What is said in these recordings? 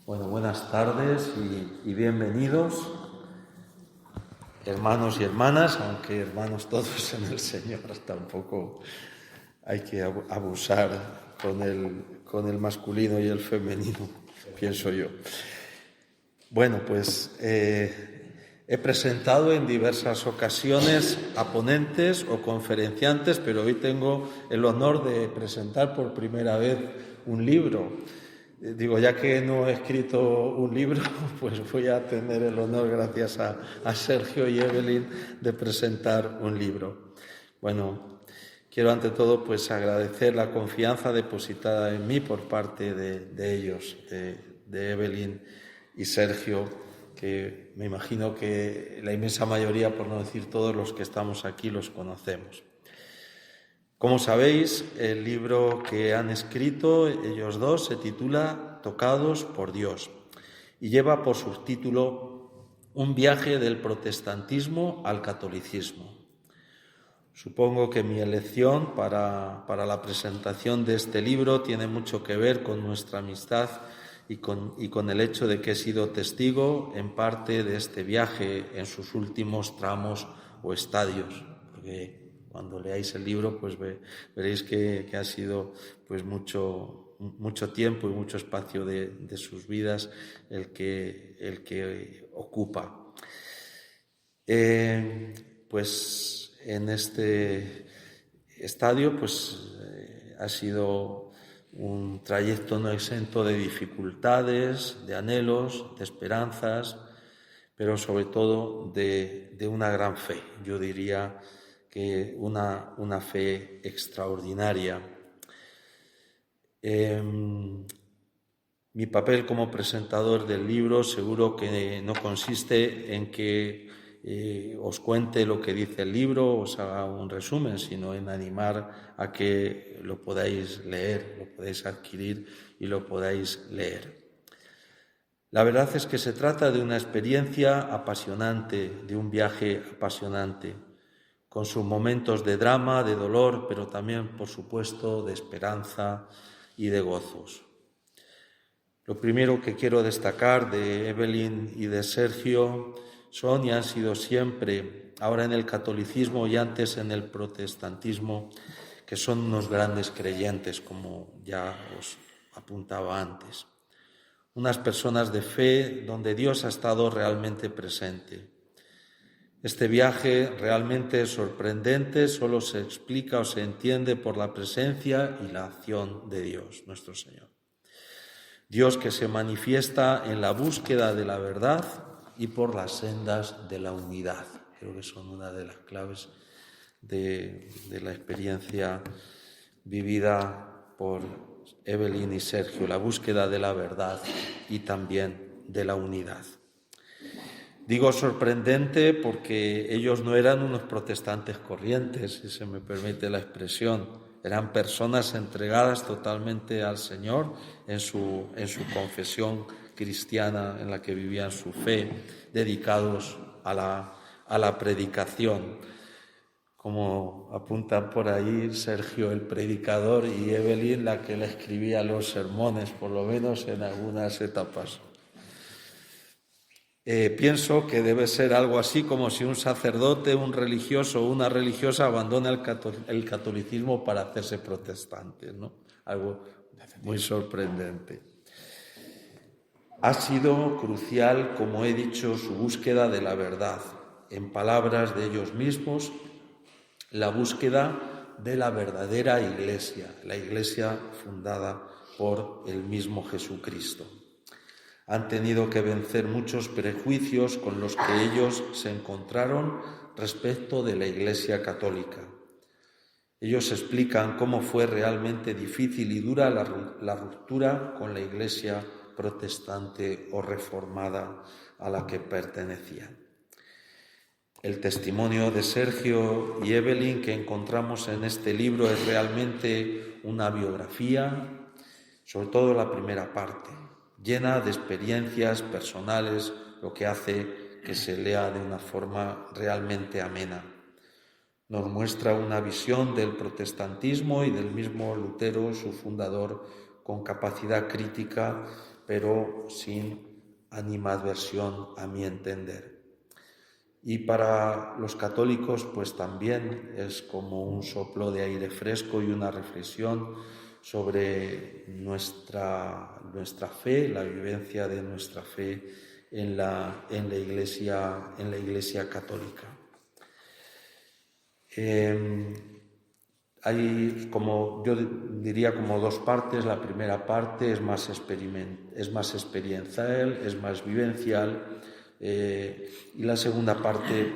Bueno, buenas tardes y bienvenidos, hermanos y hermanas, aunque hermanos todos en el Señor, tampoco hay que abusar con el masculino y el femenino, pienso yo. Bueno, pues he presentado en diversas ocasiones a ponentes o conferenciantes, pero hoy tengo el honor de presentar por primera vez un libro. Digo, ya que no he escrito un libro, pues voy a tener el honor, gracias a Sergio y Evelyn, de presentar un libro. Bueno, quiero ante todo pues agradecer la confianza depositada en mí por parte de ellos, de Evelyn y Sergio, que me imagino que la inmensa mayoría, por no decir todos los que estamos aquí, los conocemos. Como sabéis, el libro que han escrito ellos dos se titula Tocados por Dios y lleva por subtítulo Un viaje del protestantismo al catolicismo. Supongo que mi elección para la presentación de este libro tiene mucho que ver con nuestra amistad y con el hecho de que he sido testigo en parte de este viaje en sus últimos tramos o estadios, porque cuando leáis el libro pues veréis que ha sido pues mucho tiempo y mucho espacio de sus vidas el que ocupa. Pues en este estadio pues ha sido un trayecto no exento de dificultades, de anhelos, de esperanzas, pero sobre todo de una gran fe. Yo diría que una fe extraordinaria. Mi papel como presentador del libro seguro que no consiste en que os cuente lo que dice el libro, os haga un resumen, sino en animar a que lo podáis leer, lo podáis adquirir y lo podáis leer. La verdad es que se trata de una experiencia apasionante, de un viaje apasionante, con sus momentos de drama, de dolor, pero también, por supuesto, de esperanza y de gozos. Lo primero que quiero destacar de Evelyn y de Sergio son y han sido siempre, ahora en el catolicismo y antes en el protestantismo, que son unos grandes creyentes, como ya os apuntaba antes. Unas personas de fe donde Dios ha estado realmente presente. Este viaje realmente sorprendente solo se explica o se entiende por la presencia y la acción de Dios, nuestro Señor. Dios que se manifiesta en la búsqueda de la verdad y por las sendas de la unidad. Creo que son una de las claves de la experiencia vivida por Evelyn y Sergio, la búsqueda de la verdad y también de la unidad. Digo sorprendente porque ellos no eran unos protestantes corrientes, si se me permite la expresión. Eran personas entregadas totalmente al Señor en su confesión cristiana en la que vivían su fe, dedicados a la predicación. Como apuntan por ahí, Sergio el predicador y Evelyn la que le escribía los sermones, por lo menos en algunas etapas. Pienso que debe ser algo así como si un sacerdote, un religioso o una religiosa abandona el catolicismo para hacerse protestante, ¿no? Algo muy sorprendente. Ha sido crucial, como he dicho, su búsqueda de la verdad. En palabras de ellos mismos, la búsqueda de la verdadera iglesia, la iglesia fundada por el mismo Jesucristo. Han tenido que vencer muchos prejuicios con los que ellos se encontraron respecto de la Iglesia católica. Ellos explican cómo fue realmente difícil y dura la ruptura con la Iglesia protestante o reformada a la que pertenecían. El testimonio de Sergio y Evelyn que encontramos en este libro es realmente una biografía, sobre todo la primera parte, llena de experiencias personales, lo que hace que se lea de una forma realmente amena. Nos muestra una visión del protestantismo y del mismo Lutero, su fundador, con capacidad crítica pero sin animadversión, a mi entender. Y para los católicos, pues también es como un soplo de aire fresco y una reflexión sobre nuestra fe, la vivencia de nuestra fe en la Iglesia católica. Hay, como yo diría, como dos partes. La primera parte es más experiencial, es más vivencial, y la segunda parte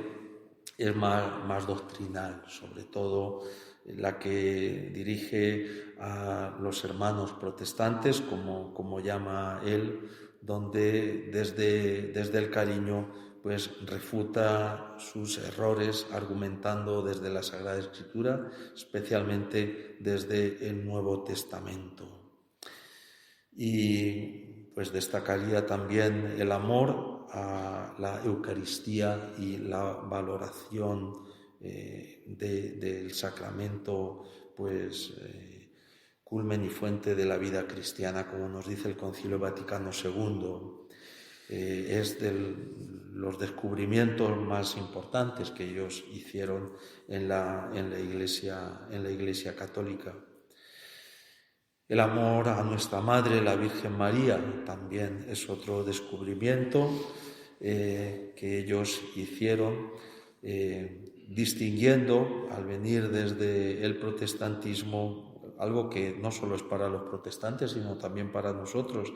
es más doctrinal, sobre todo la que dirige a los hermanos protestantes, como llama él, donde desde el cariño pues refuta sus errores argumentando desde la Sagrada Escritura, especialmente desde el Nuevo Testamento. Y pues destacaría también el amor a la Eucaristía y la valoración del sacramento, pues culmen y fuente de la vida cristiana, como nos dice el Concilio Vaticano II. Es de los descubrimientos más importantes que ellos hicieron en la Iglesia católica. El amor a nuestra Madre, la Virgen María, también es otro descubrimiento que ellos hicieron, distinguiendo, al venir desde el protestantismo, algo que no solo es para los protestantes, sino también para nosotros,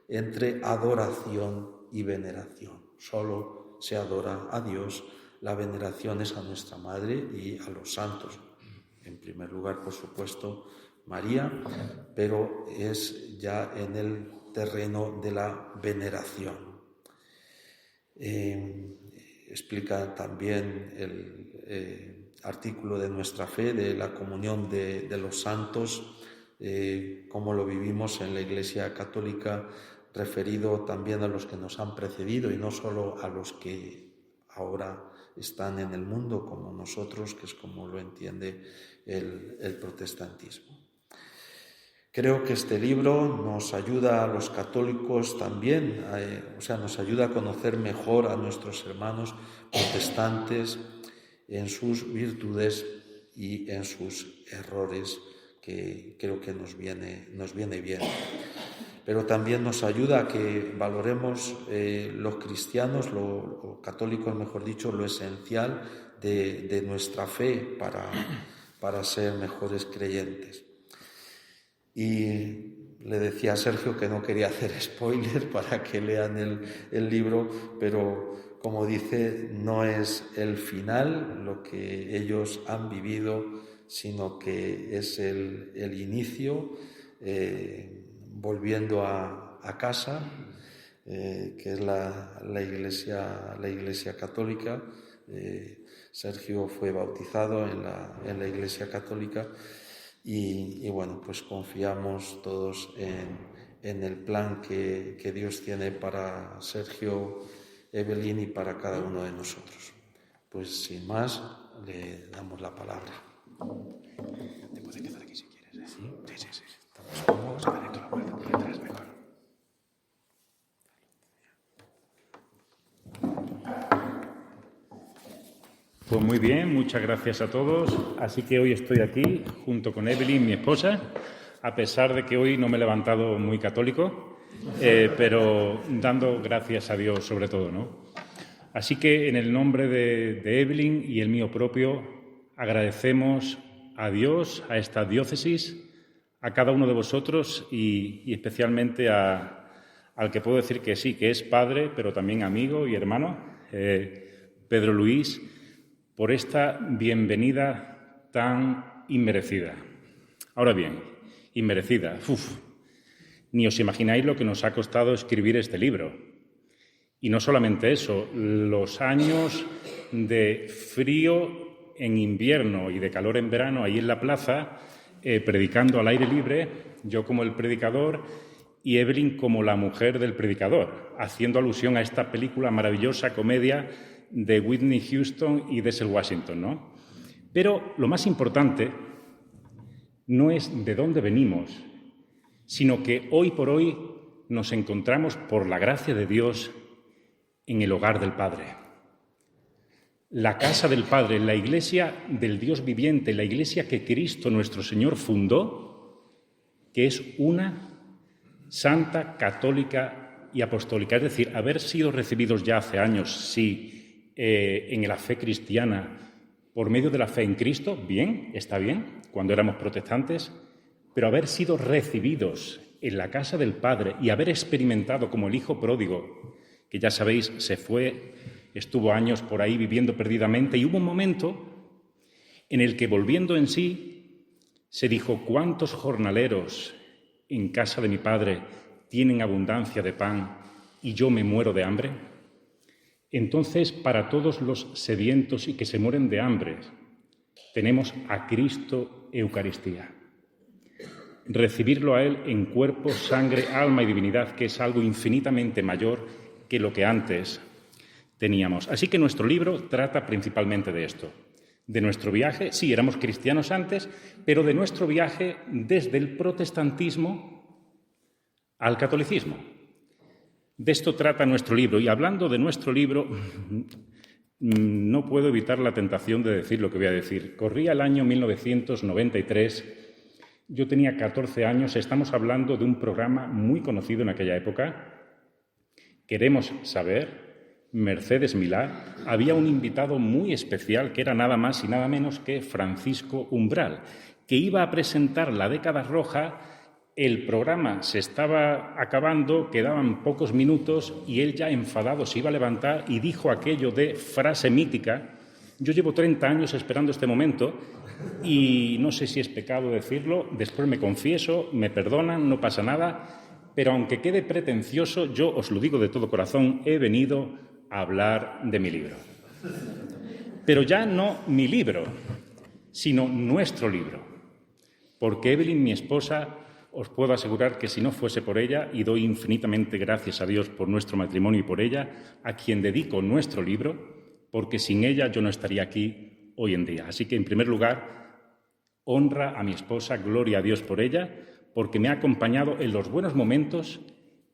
entre adoración y veneración. Solo se adora a Dios, la veneración es a nuestra Madre y a los santos. En primer lugar, por supuesto, María, pero es ya en el terreno de la veneración. Explica también el artículo de nuestra fe, de la comunión de los santos, cómo lo vivimos en la Iglesia católica, referido también a los que nos han precedido y no solo a los que ahora están en el mundo como nosotros, que es como lo entiende el protestantismo. Creo que este libro nos ayuda a los católicos también, nos ayuda a conocer mejor a nuestros hermanos protestantes en sus virtudes y en sus errores, que creo que nos viene bien. Pero también nos ayuda a que valoremos los cristianos, los católicos, mejor dicho, lo esencial de nuestra fe para ser mejores creyentes. Y le decía a Sergio que no quería hacer spoiler para que lean el libro, pero como dice, no es el final lo que ellos han vivido, sino que es el inicio, volviendo a casa, que es la Iglesia católica. Sergio fue bautizado en la Iglesia católica y bueno, pues confiamos todos en el plan que Dios tiene para Sergio, Evelyn y para cada uno de nosotros. Pues sin más, le damos la palabra. Te puedes quedar aquí si quieres, ¿eh? Sí. Estamos cómodos, a ver, que lo puedes por detrás mejor. Pues muy bien, muchas gracias a todos. Así que hoy estoy aquí junto con Evelyn, mi esposa, a pesar de que hoy no me he levantado muy católico, pero dando gracias a Dios sobre todo, ¿no? Así que en el nombre de Evelyn y el mío propio, agradecemos a Dios, a esta diócesis, a cada uno de vosotros y especialmente al que puedo decir que sí, que es padre, pero también amigo y hermano, Pedro Luis, por esta bienvenida tan inmerecida. Ahora bien, inmerecida. Ni os imagináis lo que nos ha costado escribir este libro. Y no solamente eso, los años de frío en invierno y de calor en verano ahí en la plaza, predicando al aire libre, yo como el predicador y Evelyn como la mujer del predicador, haciendo alusión a esta película maravillosa, comedia de Whitney Houston y Denzel Washington, ¿no? Pero lo más importante no es de dónde venimos, sino que hoy por hoy nos encontramos, por la gracia de Dios, en el hogar del Padre. La casa del Padre, la iglesia del Dios viviente, la iglesia que Cristo nuestro Señor fundó, que es una santa, católica y apostólica. Es decir, haber sido recibidos ya hace años, sí, en la fe cristiana, por medio de la fe en Cristo, bien, está bien, cuando éramos protestantes, pero haber sido recibidos en la casa del Padre y haber experimentado como el hijo pródigo, que ya sabéis, se fue, estuvo años por ahí viviendo perdidamente, y hubo un momento en el que, volviendo en sí, se dijo: ¿cuántos jornaleros en casa de mi Padre tienen abundancia de pan y yo me muero de hambre? Entonces, para todos los sedientos y que se mueren de hambre, tenemos a Cristo Eucaristía. Recibirlo a Él en cuerpo, sangre, alma y divinidad, que es algo infinitamente mayor que lo que antes teníamos. Así que nuestro libro trata principalmente de esto, de nuestro viaje. Sí, éramos cristianos antes, pero de nuestro viaje desde el protestantismo al catolicismo. De esto trata nuestro libro. Y hablando de nuestro libro, no puedo evitar la tentación de decir lo que voy a decir. Corría el año 1993. Yo tenía 14 años, estamos hablando de un programa muy conocido en aquella época. Queremos saber, Mercedes Milá, había un invitado muy especial que era nada más y nada menos que Francisco Umbral, que iba a presentar la década roja. El programa se estaba acabando, quedaban pocos minutos y él, ya enfadado, se iba a levantar y dijo aquello de frase mítica: yo llevo 30 años esperando este momento y no sé si es pecado decirlo, después me confieso, me perdonan, no pasa nada, pero aunque quede pretencioso, yo os lo digo de todo corazón, he venido a hablar de mi libro. Pero ya no mi libro, sino nuestro libro, porque Evelyn, mi esposa, os puedo asegurar que si no fuese por ella, y doy infinitamente gracias a Dios por nuestro matrimonio y por ella, a quien dedico nuestro libro, porque sin ella yo no estaría aquí hoy en día. Así que, en primer lugar, honra a mi esposa, gloria a Dios por ella, porque me ha acompañado en los buenos momentos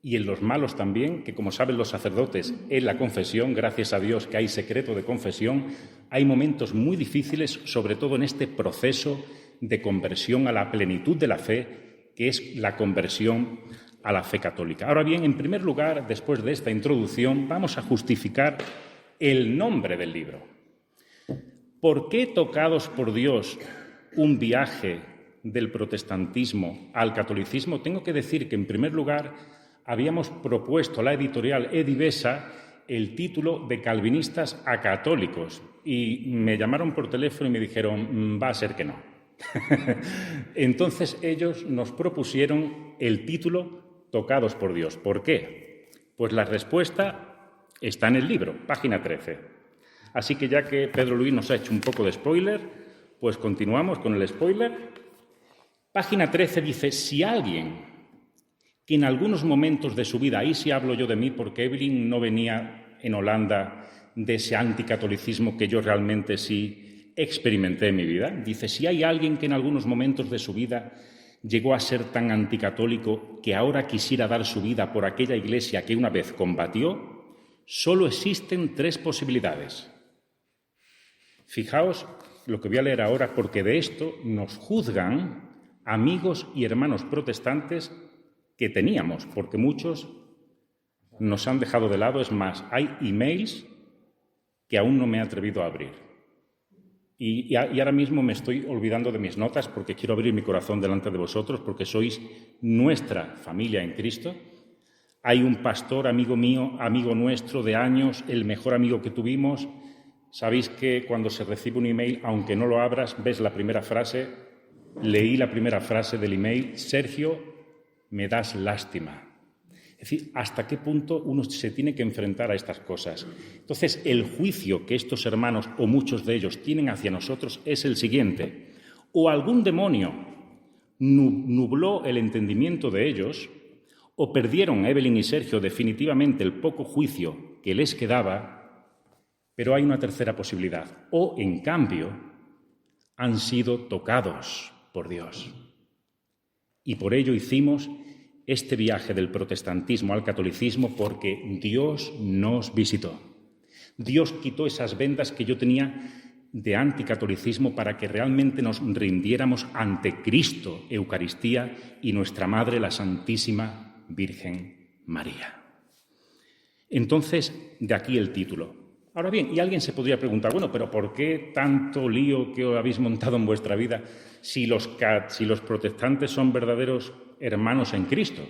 y en los malos también, que, como saben los sacerdotes, en la confesión, gracias a Dios que hay secreto de confesión, hay momentos muy difíciles, sobre todo en este proceso de conversión a la plenitud de la fe, que es la conversión a la fe católica. Ahora bien, en primer lugar, después de esta introducción, vamos a justificar el nombre del libro. ¿Por qué Tocados por Dios, un viaje del protestantismo al catolicismo? Tengo que decir que, en primer lugar, habíamos propuesto a la editorial Edivesa el título de Calvinistas a Católicos y me llamaron por teléfono y me dijeron: va a ser que no. Entonces ellos nos propusieron el título Tocados por Dios. ¿Por qué? Pues la respuesta está en el libro, página 13. Así que, ya que Pedro Luis nos ha hecho un poco de spoiler, pues continuamos con el spoiler. Página 13 dice: si alguien que en algunos momentos de su vida, ahí sí hablo yo de mí, porque Evelyn no venía en Holanda de ese anticatolicismo que yo realmente sí experimenté en mi vida. Dice: si hay alguien que en algunos momentos de su vida llegó a ser tan anticatólico que ahora quisiera dar su vida por aquella iglesia que una vez combatió, solo existen 3 posibilidades. Fijaos lo que voy a leer ahora, porque de esto nos juzgan amigos y hermanos protestantes que teníamos, porque muchos nos han dejado de lado. Es más, hay emails que aún no me he atrevido a abrir. Y ahora mismo me estoy olvidando de mis notas porque quiero abrir mi corazón delante de vosotros, porque sois nuestra familia en Cristo. Hay un pastor, amigo mío, amigo nuestro de años, el mejor amigo que tuvimos. Sabéis que cuando se recibe un email, aunque no lo abras, ves la primera frase. Leí la primera frase del email: Sergio, me das lástima. Es decir, ¿hasta qué punto uno se tiene que enfrentar a estas cosas? Entonces, el juicio que estos hermanos, o muchos de ellos, tienen hacia nosotros es el siguiente: o algún demonio nubló el entendimiento de ellos, o perdieron a Evelyn y Sergio definitivamente el poco juicio que les quedaba, pero hay una tercera posibilidad: o, en cambio, han sido tocados por Dios. Y por ello hicimos este viaje del protestantismo al catolicismo porque Dios nos visitó. Dios quitó esas vendas que yo tenía de anticatolicismo para que realmente nos rindiéramos ante Cristo, Eucaristía y nuestra Madre, la Santísima Virgen María. Entonces, de aquí el título. Ahora bien, y alguien se podría preguntar, bueno, pero ¿por qué tanto lío que habéis montado en vuestra vida si los protestantes son verdaderos hermanos en Cristo?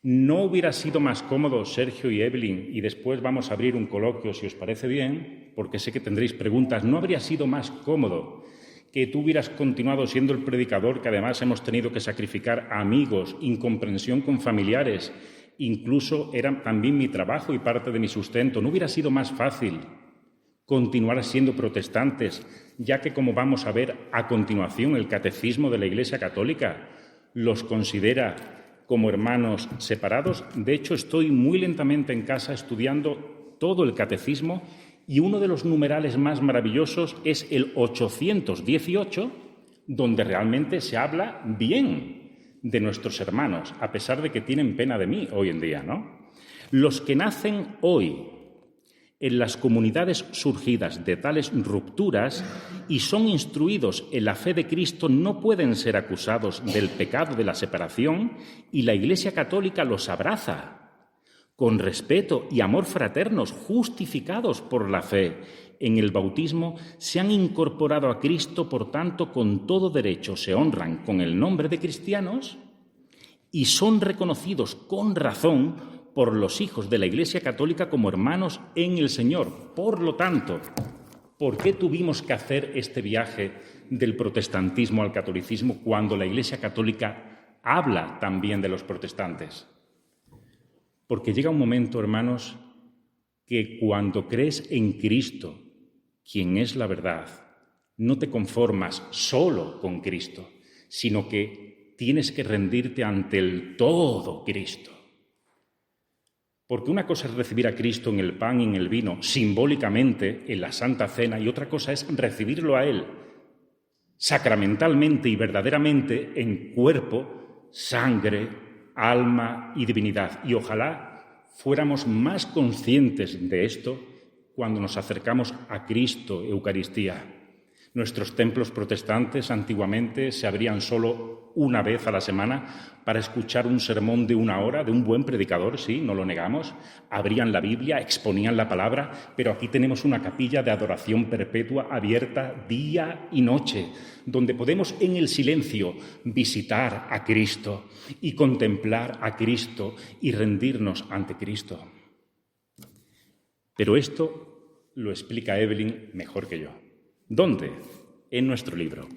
¿No hubiera sido más cómodo, Sergio y Evelyn, y después vamos a abrir un coloquio, si os parece bien, porque sé que tendréis preguntas, ¿no habría sido más cómodo que tú hubieras continuado siendo el predicador, que además hemos tenido que sacrificar a amigos, incomprensión con familiares, incluso era también mi trabajo y parte de mi sustento? ¿No hubiera sido más fácil continuar siendo protestantes, ya que, como vamos a ver a continuación, el Catecismo de la Iglesia Católica los considera como hermanos separados? De hecho, estoy muy lentamente en casa estudiando todo el catecismo y uno de los numerales más maravillosos es el 818, donde realmente se habla bien de nuestros hermanos, a pesar de que tienen pena de mí hoy en día, ¿no? Los que nacen hoy en las comunidades surgidas de tales rupturas y son instruidos en la fe de Cristo no pueden ser acusados del pecado de la separación, y la Iglesia Católica los abraza con respeto y amor fraternos, justificados por la fe en el bautismo, se han incorporado a Cristo, por tanto, con todo derecho se honran con el nombre de cristianos y son reconocidos con razón por los hijos de la Iglesia Católica como hermanos en el Señor. Por lo tanto, ¿por qué tuvimos que hacer este viaje del protestantismo al catolicismo cuando la Iglesia Católica habla también de los protestantes? Porque llega un momento, hermanos, que cuando crees en Cristo, quien es la verdad, no te conformas solo con Cristo, sino que tienes que rendirte ante el todo Cristo. Porque una cosa es recibir a Cristo en el pan y en el vino, simbólicamente en la Santa Cena, y otra cosa es recibirlo a Él sacramentalmente y verdaderamente en cuerpo, sangre, alma y divinidad. Y ojalá fuéramos más conscientes de esto cuando nos acercamos a Cristo, Eucaristía. Nuestros templos protestantes antiguamente se abrían solo una vez a la semana para escuchar un sermón de 1 hora de un buen predicador, sí, no lo negamos. Abrían la Biblia, exponían la palabra, pero aquí tenemos una capilla de adoración perpetua abierta día y noche, donde podemos en el silencio visitar a Cristo y contemplar a Cristo y rendirnos ante Cristo. Pero esto lo explica Evelyn mejor que yo. ¿Dónde? En nuestro libro.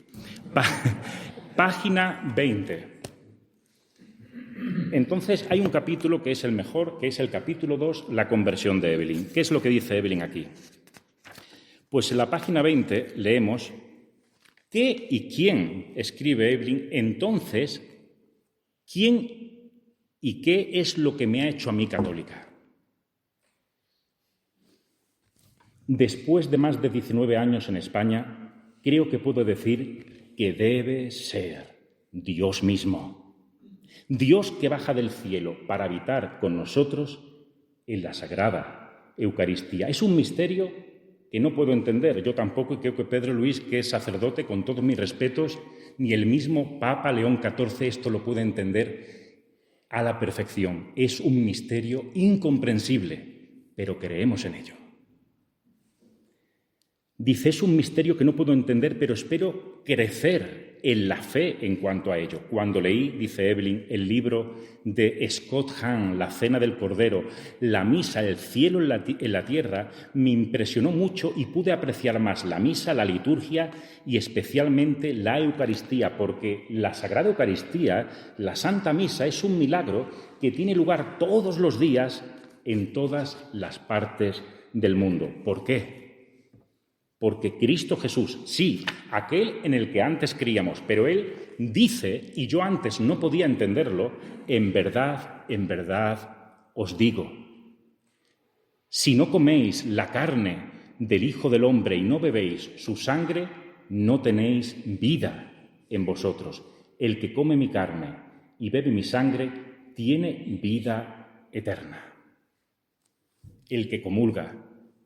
Página 20. Entonces hay un capítulo que es el mejor, que es el capítulo 2, la conversión de Evelyn. ¿Qué es lo que dice Evelyn aquí? Pues en la página 20 leemos ¿qué y quién? Escribe Evelyn. Entonces, ¿quién y qué es lo que me ha hecho a mí católica? Después de más de 19 años en España, creo que puedo decir que debe ser Dios mismo. Dios que baja del cielo para habitar con nosotros en la Sagrada Eucaristía. Es un misterio que no puedo entender. Yo tampoco, y creo que Pedro Luis, que es sacerdote, con todos mis respetos, ni el mismo Papa León XIV esto lo puede entender a la perfección. Es un misterio incomprensible, pero creemos en ello. Dice, es un misterio que no puedo entender, pero espero crecer en la fe en cuanto a ello. Cuando leí, dice Evelyn, el libro de Scott Hahn, La Cena del Cordero, la misa, el cielo en la tierra, me impresionó mucho y pude apreciar más la misa, la liturgia y especialmente la Eucaristía, porque la Sagrada Eucaristía, la Santa Misa, es un milagro que tiene lugar todos los días en todas las partes del mundo. ¿Por qué? Porque Cristo Jesús, sí, aquel en el que antes creíamos, pero Él dice, y yo antes no podía entenderlo, en verdad os digo, si no coméis la carne del Hijo del Hombre y no bebéis su sangre, no tenéis vida en vosotros. El que come mi carne y bebe mi sangre tiene vida eterna. El que comulga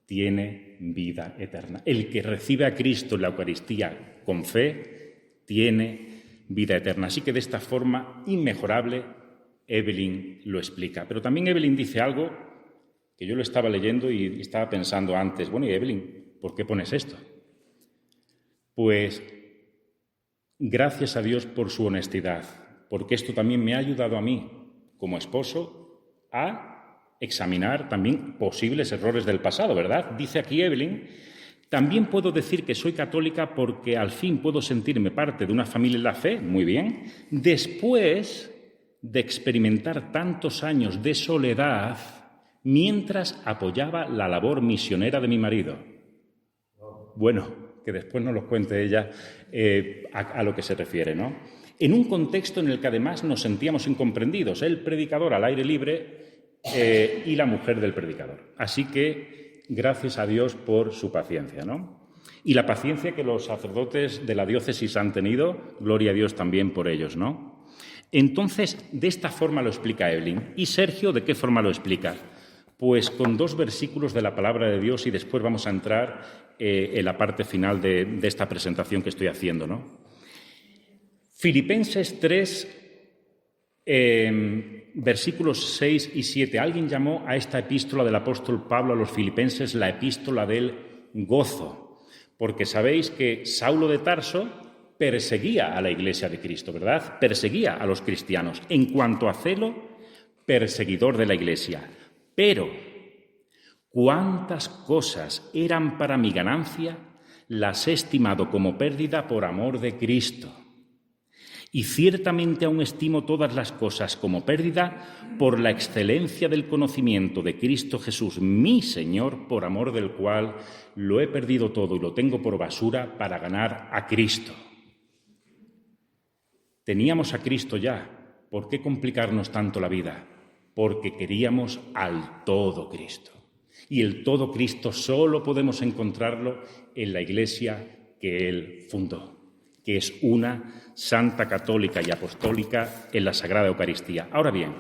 tiene vida eterna. El que recibe a Cristo en la Eucaristía con fe tiene vida eterna. Así que de esta forma inmejorable Evelyn lo explica. Pero también Evelyn dice algo que yo lo estaba leyendo y estaba pensando antes. Bueno, y Evelyn, ¿por qué pones esto? Pues gracias a Dios por su honestidad, porque esto también me ha ayudado a mí, como esposo, a examinar también posibles errores del pasado, ¿verdad? Dice aquí Evelyn: también puedo decir que soy católica porque al fin puedo sentirme parte de una familia en la fe, muy bien, después de experimentar tantos años de soledad mientras apoyaba la labor misionera de mi marido. Bueno, que después nos lo cuente ella a lo que se refiere, ¿no? En un contexto en el que además nos sentíamos incomprendidos, el predicador al aire libre y la mujer del predicador. Así que gracias a Dios por su paciencia, ¿no? Y la paciencia que los sacerdotes de la diócesis han tenido, gloria a Dios también por ellos, ¿no? Entonces, de esta forma lo explica Evelyn. ¿Y Sergio de qué forma lo explica? Pues con 2 versículos de la palabra de Dios y después vamos a entrar en la parte final de esta presentación que estoy haciendo, ¿no? Filipenses 3, versículos 6 y 7. Alguien llamó a esta epístola del apóstol Pablo a los filipenses la epístola del gozo, porque sabéis que Saulo de Tarso perseguía a la Iglesia de Cristo, ¿verdad? Perseguía a los cristianos. En cuanto a celo, perseguidor de la Iglesia. Pero cuántas cosas eran para mi ganancia, las he estimado como pérdida por amor de Cristo. Y ciertamente aún estimo todas las cosas como pérdida por la excelencia del conocimiento de Cristo Jesús, mi Señor, por amor del cual lo he perdido todo y lo tengo por basura para ganar a Cristo. Teníamos a Cristo ya. ¿Por qué complicarnos tanto la vida? Porque queríamos al todo Cristo. Y el todo Cristo solo podemos encontrarlo en la Iglesia que Él fundó, que es una santa, católica y apostólica en la Sagrada Eucaristía. Ahora bien,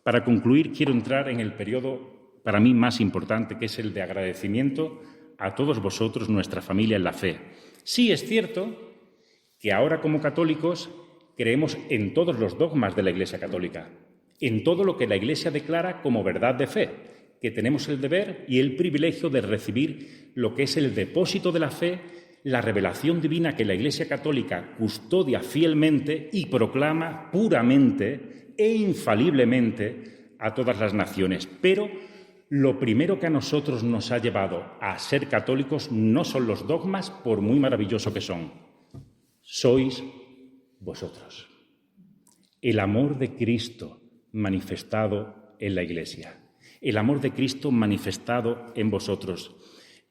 para concluir, quiero entrar en el periodo para mí más importante, que es el de agradecimiento a todos vosotros, nuestra familia en la fe. Sí, es cierto que ahora como católicos creemos en todos los dogmas de la Iglesia católica, en todo lo que la Iglesia declara como verdad de fe, que tenemos el deber y el privilegio de recibir lo que es el depósito de la fe, la revelación divina que la Iglesia católica custodia fielmente y proclama puramente e infaliblemente a todas las naciones. Pero lo primero que a nosotros nos ha llevado a ser católicos no son los dogmas, por muy maravilloso que son. Sois vosotros. El amor de Cristo manifestado en la Iglesia. El amor de Cristo manifestado en vosotros.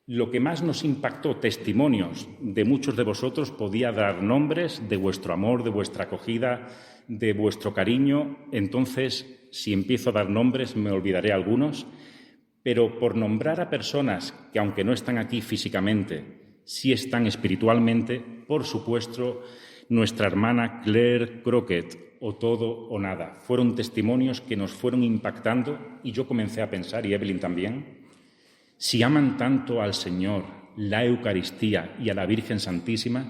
Lo que más nos impactó, testimonios de muchos de vosotros, podía dar nombres de vuestro amor, de vuestra acogida, de vuestro cariño. Entonces, si empiezo a dar nombres, me olvidaré algunos. Pero por nombrar a personas que, aunque no están aquí físicamente, sí están espiritualmente, por supuesto, nuestra hermana Claire Crockett, o todo o nada. Fueron testimonios que nos fueron impactando y yo comencé a pensar, y Evelyn también, si aman tanto al Señor, la Eucaristía y a la Virgen Santísima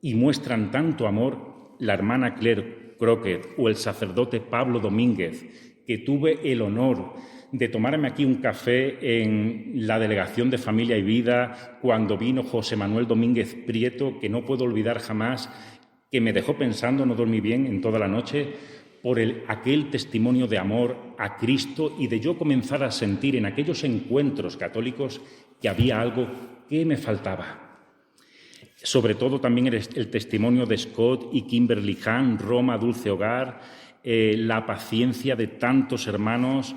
y muestran tanto amor, la hermana Claire Crockett o el sacerdote Pablo Domínguez, que tuve el honor de tomarme aquí un café en la Delegación de Familia y Vida cuando vino José Manuel Domínguez Prieto, que no puedo olvidar jamás, que me dejó pensando, no dormí bien en toda la noche, por aquel testimonio de amor a Cristo y de yo comenzar a sentir en aquellos encuentros católicos que había algo que me faltaba. Sobre todo también el testimonio de Scott y Kimberly Hahn, Roma, Dulce Hogar, la paciencia de tantos hermanos,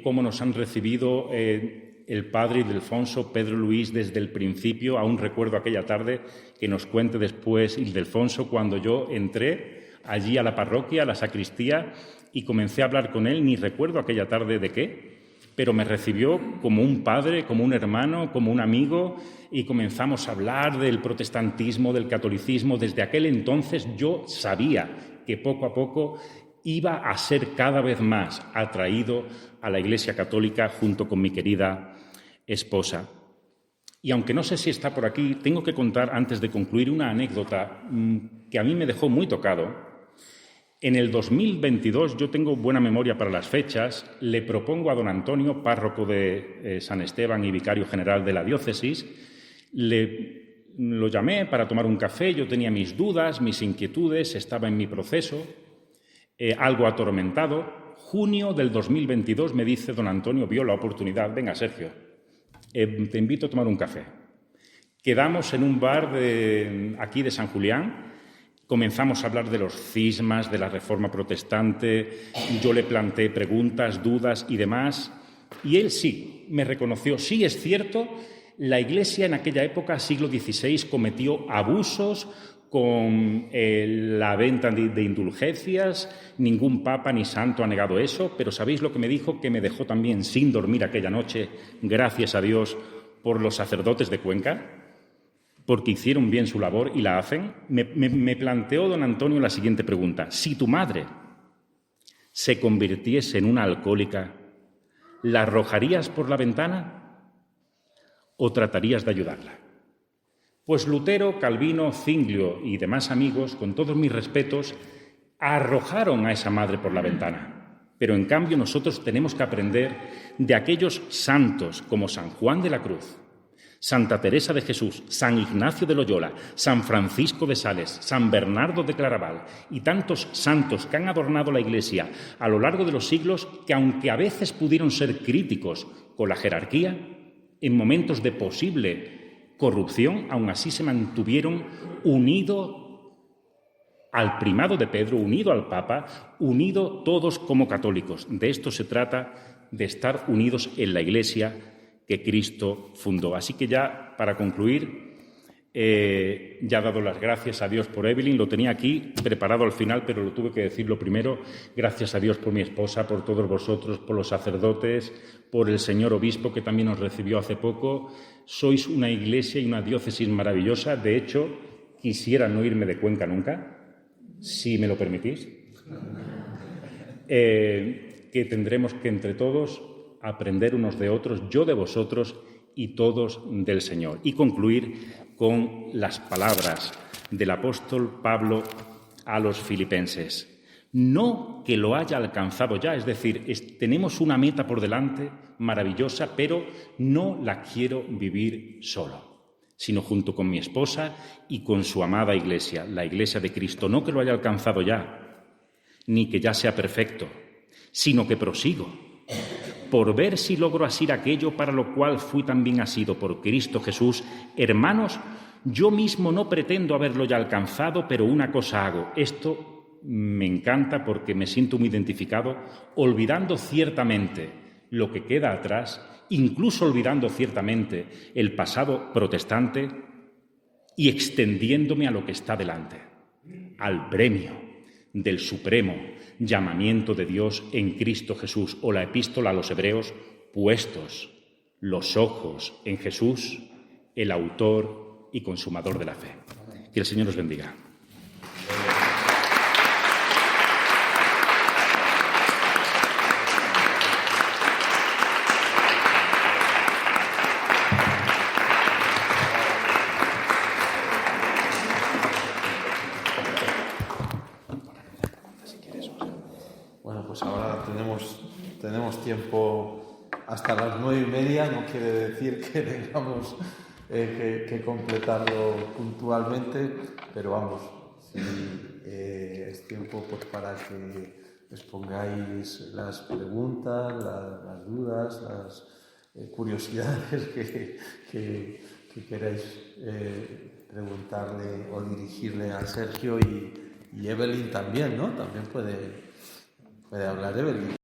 cómo nos han recibido el padre Ildefonso, Pedro Luis, desde el principio. Aún recuerdo aquella tarde, que nos cuente después Ildefonso, cuando yo entré allí a la parroquia, a la sacristía, y comencé a hablar con él. Ni recuerdo aquella tarde de qué, pero me recibió como un padre, como un hermano, como un amigo, y comenzamos a hablar del protestantismo, del catolicismo. Desde aquel entonces yo sabía que poco a poco iba a ser cada vez más atraído a la Iglesia Católica junto con mi querida esposa. Y aunque no sé si está por aquí, tengo que contar, antes de concluir, una anécdota que a mí me dejó muy tocado. En el 2022, yo tengo buena memoria para las fechas, le propongo a don Antonio, párroco de San Esteban y vicario general de la diócesis, lo llamé para tomar un café, yo tenía mis dudas, mis inquietudes, estaba en mi proceso, algo atormentado. Junio del 2022 me dice don Antonio, vio la oportunidad, venga Sergio, te invito a tomar un café. Quedamos en un bar aquí de San Julián. Comenzamos a hablar de los cismas, de la Reforma protestante, yo le planteé preguntas, dudas y demás, y él sí, me reconoció, sí es cierto, la Iglesia en aquella época, siglo XVI, cometió abusos con la venta de indulgencias, ningún papa ni santo ha negado eso, pero ¿sabéis lo que me dijo? Que me dejó también sin dormir aquella noche, gracias a Dios, por los sacerdotes de Cuenca, porque hicieron bien su labor y la hacen. Me planteó don Antonio la siguiente pregunta. Si tu madre se convirtiese en una alcohólica, ¿la arrojarías por la ventana o tratarías de ayudarla? Pues Lutero, Calvino, Zwinglio y demás amigos, con todos mis respetos, arrojaron a esa madre por la ventana. Pero en cambio nosotros tenemos que aprender de aquellos santos como San Juan de la Cruz, Santa Teresa de Jesús, San Ignacio de Loyola, San Francisco de Sales, San Bernardo de Claraval y tantos santos que han adornado la Iglesia a lo largo de los siglos que, aunque a veces pudieron ser críticos con la jerarquía, en momentos de posible corrupción, aún así se mantuvieron unidos al primado de Pedro, unido al Papa, unidos todos como católicos. De esto se trata, de estar unidos en la Iglesia que Cristo fundó. Así que ya, para concluir, ya he dado las gracias a Dios por Evelyn, lo tenía aquí preparado al final, pero lo tuve que decirlo primero. Gracias a Dios por mi esposa, por todos vosotros, por los sacerdotes, por el señor obispo que también nos recibió hace poco. Sois una iglesia y una diócesis maravillosa. De hecho, quisiera no irme de Cuenca nunca, si me lo permitís. Que tendremos que entre todos aprender unos de otros, yo de vosotros y todos del Señor. Y concluir con las palabras del apóstol Pablo a los filipenses. No que lo haya alcanzado ya, es decir, tenemos una meta por delante maravillosa, pero no la quiero vivir solo, sino junto con mi esposa y con su amada Iglesia, la Iglesia de Cristo. No que lo haya alcanzado ya, ni que ya sea perfecto, sino que prosigo, por ver si logro asir aquello para lo cual fui también asido por Cristo Jesús. Hermanos, yo mismo no pretendo haberlo ya alcanzado, pero una cosa hago. Esto me encanta porque me siento muy identificado, olvidando ciertamente lo que queda atrás, incluso olvidando ciertamente el pasado protestante y extendiéndome a lo que está delante, al premio del supremo llamamiento de Dios en Cristo Jesús, o la epístola a los Hebreos, puestos los ojos en Jesús, el autor y consumador de la fe. Que el Señor os bendiga. Bueno, pues ahora tenemos tiempo hasta las 9:30, no quiere decir que tengamos que completarlo puntualmente, pero vamos, si es tiempo pues para que expongáis las preguntas, las dudas, las curiosidades que queráis preguntarle o dirigirle a Sergio y Evelyn también, ¿no? También puede hablar Evelyn.